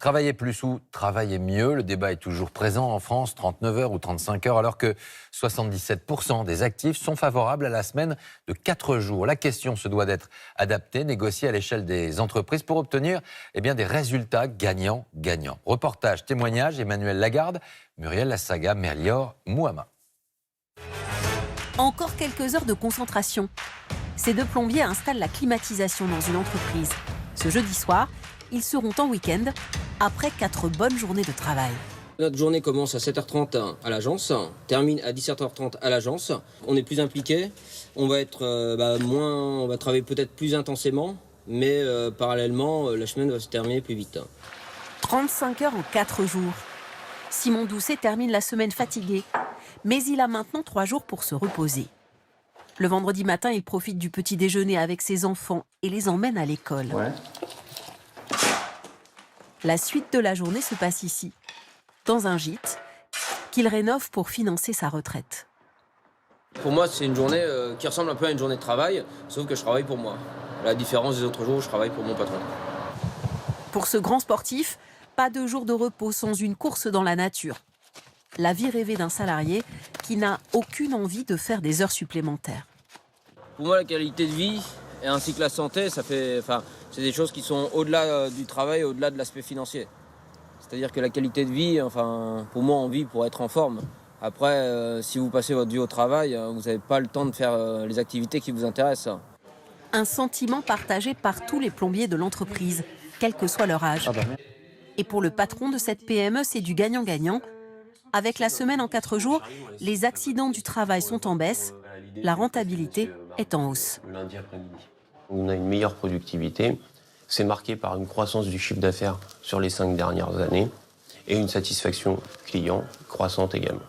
Travailler plus ou travailler mieux, le débat est toujours présent en France, 39 heures ou 35 heures, alors que 77% des actifs sont favorables à la semaine de 4 jours. La question se doit d'être adaptée, négociée à l'échelle des entreprises pour obtenir des résultats gagnants-gagnants. Reportage, témoignage, Emmanuel Lagarde, Muriel Lassaga, Merlior, Mouhama. Encore quelques heures de concentration. Ces deux plombiers installent la climatisation dans une entreprise. Ce jeudi soir, ils seront en week-end après 4 bonnes journées de travail. Notre journée commence à 7h30 à l'agence, termine à 17h30 à l'agence. On est plus impliqué, on va être on va travailler peut-être plus intensément, mais parallèlement, la semaine va se terminer plus vite. 35 heures en 4 jours. Simon Doucet termine la semaine fatigué, mais il a maintenant 3 jours pour se reposer. Le vendredi matin, il profite du petit déjeuner avec ses enfants et les emmène à l'école. Ouais. La suite de la journée se passe ici, dans un gîte qu'il rénove pour financer sa retraite. Pour moi, c'est une journée qui ressemble un peu à une journée de travail, sauf que je travaille pour moi. À la différence des autres jours où je travaille pour mon patron. Pour ce grand sportif, pas de jour de repos sans une course dans la nature. La vie rêvée d'un salarié qui n'a aucune envie de faire des heures supplémentaires. Pour moi, la qualité de vie ainsi que la santé, c'est des choses qui sont au-delà du travail, au-delà de l'aspect financier. C'est-à-dire que la qualité de vie, pour moi, on vit pour être en forme. Après, si vous passez votre vie au travail, vous n'avez pas le temps de faire les activités qui vous intéressent. Un sentiment partagé par tous les plombiers de l'entreprise, quel que soit leur âge. Et pour le patron de cette PME, c'est du gagnant-gagnant. Avec la semaine en 4 jours, les accidents du travail sont en baisse, la rentabilité est en hausse. On a une meilleure productivité, c'est marqué par une croissance du chiffre d'affaires sur les 5 dernières années et une satisfaction client croissante également.